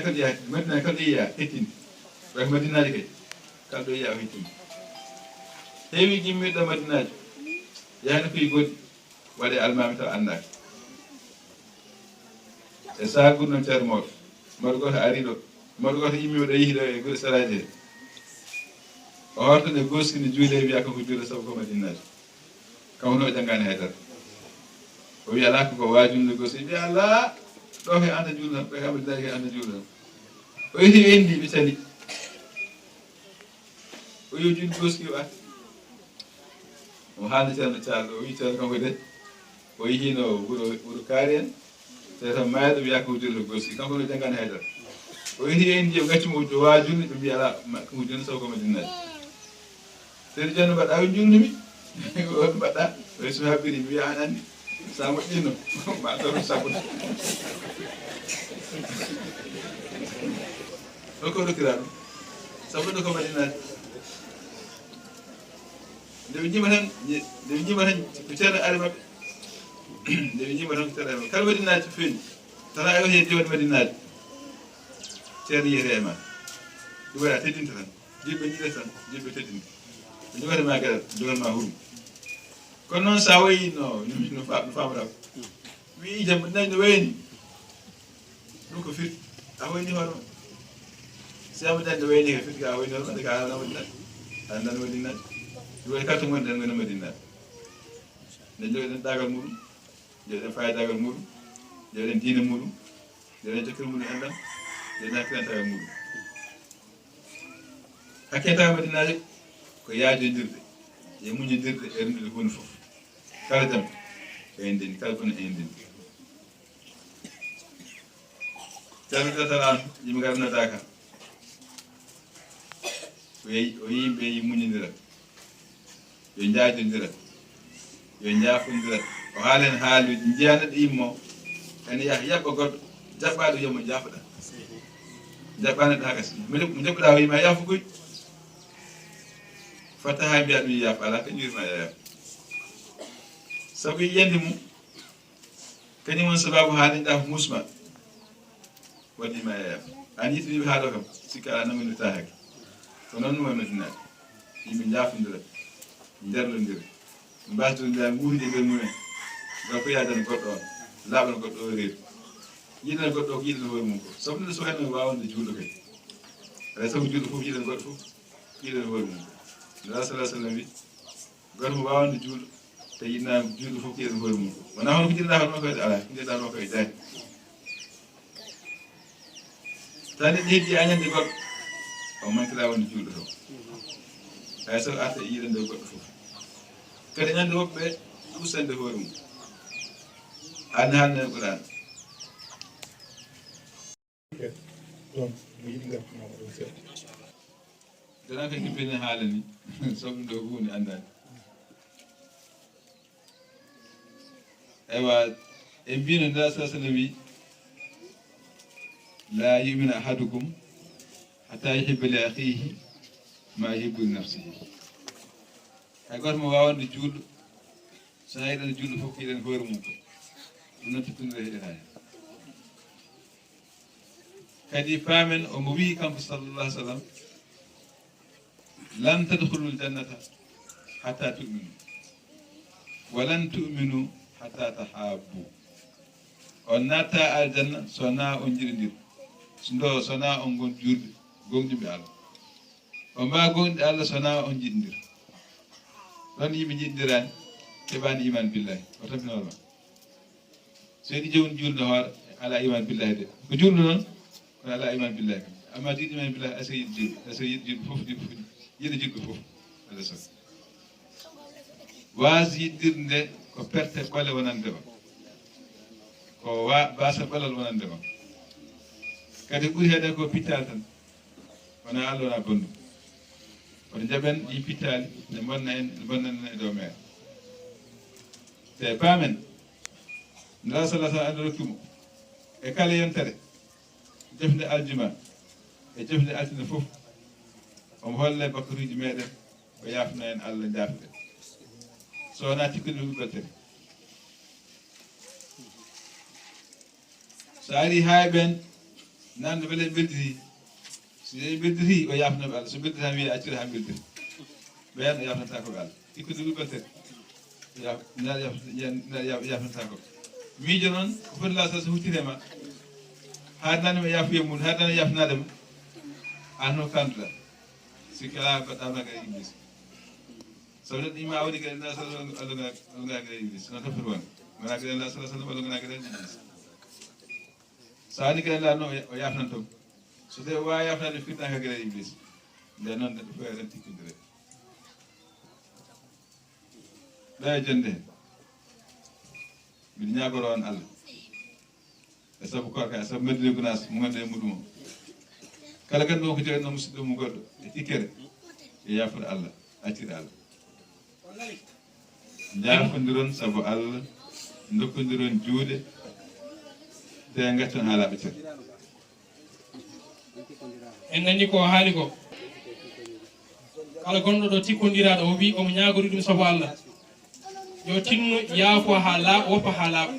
kadi ya Madina kadi ya hettini ba Madinaaji kadi kaldo ya hettini heewi gimmiɗo Madinaaji yaani koye goɗɗi waɗe almami taw anndaaki e sahagur noon ceerno mawɗo mbaɗo goto ari ɗo mbaɗo goto yimmi ɗo yehi ɗo e gure saraji he o hortan e goskini juuɗe wiya kanko juuɗe sabu ko Madinaaji kanko no janngani haydara o wiya ala ko waajunde gosi wiya ala ɗo he anta juulnam ɗo he Madinaaji he anta juulnam o yeti endi ɓe cali o yo juuɗe goski o arti o haalde ceerno Thialɗo o wi ceerno kanko de o yehino wuro kaari en te tan mayɗo wiya ko juuɗe goski kanko no janngani haydara o yeti endi o gaccimo waajunde ɓe mbiya ala kanko juulde sabu ko Madinaaji seri jonno mbaɗa o julnumi on mbaɗɗa o so haɓɓiri mi wiya an anndi sa moƴƴino ma toon sabbude holko rokkira ɗum sabbude ko Madinaaji nde ɓe jima tan ko ceerno ari maɓɓe nde ɓe jima tan ko ceerno ari maɓɓe kala Madinaaji feeñi tana ayo he jewde Madinaaji ceerno yiyete e ma ɗum waɗa teddinta tan jiɓɓe jiɗe tan jiɓɓe teddinta jogata ma gaɗa jogal ma hurum kono noon sa wayi no famata wi jam Madinaaji no wayni ɗum ko firti a wayni hoore ma si a Madinaaji no wayni ko firti ka a wayni hoore ma de ka alana Madinaaji andan Madinaaji ɗum waɗi kala to gonɗen gona Madinaaji nde jogiɗen ɗagal muɗum jogiɗen fayidagal muɗum jogiɗen diine muɗum jogiɗen jokkere muɗum enɗam jogiɗen hakkilantagal muɗum hakkilatagal Madinaaji ko yaajodirde e muñodirde e rendude hunde fof kala jam ko en ndeni kala kono en ndeni ceerno Tall an yimɓe garnata kam o yimɓe yi muñodira yo jaajodira yo jaafodira o haalen haaluji jeyanaɗo immo ene yaha yaɓɓa goɗɗo jaɓɓaɗo yomo jaafoɗa jaɓɓaneɗo ha gasi mo jaɓɓuɗa o yima yaafo goy fata ha mbiya ɗum yaaf ala kañum wirma yaaf sabu yiyande mum kañum won sababu haalinɗa ko musma waɗima yaaf an yitiriɓe haaɗo kam sikka ala namanirta hakke ko noon ɗum e Madinaaji yimɓe jaafodira nderlodira mbasdodira guuride nder mumen donc yaadana goɗɗo on laaɓana goɗɗo o reedu yiɗana goɗɗo ko yiɗana hoore mum ko sabu nde so wayno wawande juulɗo kadi aɗa sabu juulɗo fof yiɗana goɗɗo fof yiɗana hoore mum ko nde sallah sallam wi goto mo wawande juulɗo te yiɗna juulɗo fof ko yiɗana hoore mum ko wona hono ko jiɗɗa hono ma koyde ala ko jiɗɗa hono koye jaani taw neɗɗo heddi añande goɗɗo o mantira wonde juulɗo to hay so arta e yiɗande goɗɗo fof kadi ñande woɓɓe usande hoore mum an haalne Qur'an ɗon mi yiɗi gartunoma ɗum seeɗa dana ko jippini haala ni soɓɗum ɗo hunde andani ewa e mbino nda sa sallam wi la yumina ahadukum hatta yuhibba li akhihi ma yuhibbu li nafsihi hay goto mo wawande juulɗo so yiɗano juulɗo fof ko yiɗen hoore mum ko ɗum noon tottunire heɗen hen kadi paamen omo wi kanko sallallah alih w sallam lan tadkhulul jannata hatta tu'minu wa lan tu'minu hatta tahabbu on natta aljanna sona on jiɗodir ndo sona on gon juurɓe gonɗiɓe Allah o mba gonɗi Allah sona on jiɗodir ɗon yimɓe jiɗodirani keɓani iman billahi o tampinoma so yiɗi jomum juulde hoore ala iman billahi de ko juulde noon kono ala iman billahi kam amma jiɗɗo iman billahi asa yiɗi juulde asa yiɗi juulde fof yiɗo jiɗɗo fof ala sag waas yiɗɗirde ko perte ɓole wonande ma ko basa ɓolal wonande ma kadi ɓuuri heeɗen ko pittal tan wona Allah wona bondu oto jaɓen ɗi pittali ne bonna en ne bonnana e dow mere te paamen nda sallah sallam andi rokkimo e kala yontere jofde aljuma e jofde altine fof omo holle bakkaruji meɗen ko yafno en Allah jafde so wona tikkude huɓɓeltere so ari ha ɓen nande beele beldiri so beldiri o yafnoɓe Allah so beldiri tan wiye accire ha beldiri ɓen o yafnata ko Allah ikkude ɗuɓɓatere yafnata ko miijo noon ko foti la sa so huccirema haadnanima yafuye mum haadnana yafnadema an no kanduɗa sikki ala baɗɗama gare iblis sabu neɗɗo ima awdi gare la sallam alluga gare iblis noon tan foti wonde wona gare la sallah sallam allugana gare iblis so waɗi gare la noon o yafnantom so tawi wawa yafnade firtaka gare iblis nde noon neɗɗo fof eɗen tikkidire ɗa e jonde hen mbiɗa ñagoro on Allah e sabu korka e sabu meddude gunas mo gonɗo e muɗum o kala ganduɗo ko joguino musidɗo mum goɗɗo e tikkere e yafude Allah accide Allah jafodiron sabu Allah dokkodiron juuɗe te gacton haalaɓe cer en nandi ko haali ko kala gonɗo ɗo tikkodiraɗo o wi omo ñagori ɗum sabu Allah yo tinno yaafo ha laaɓa woppa ha laaɓa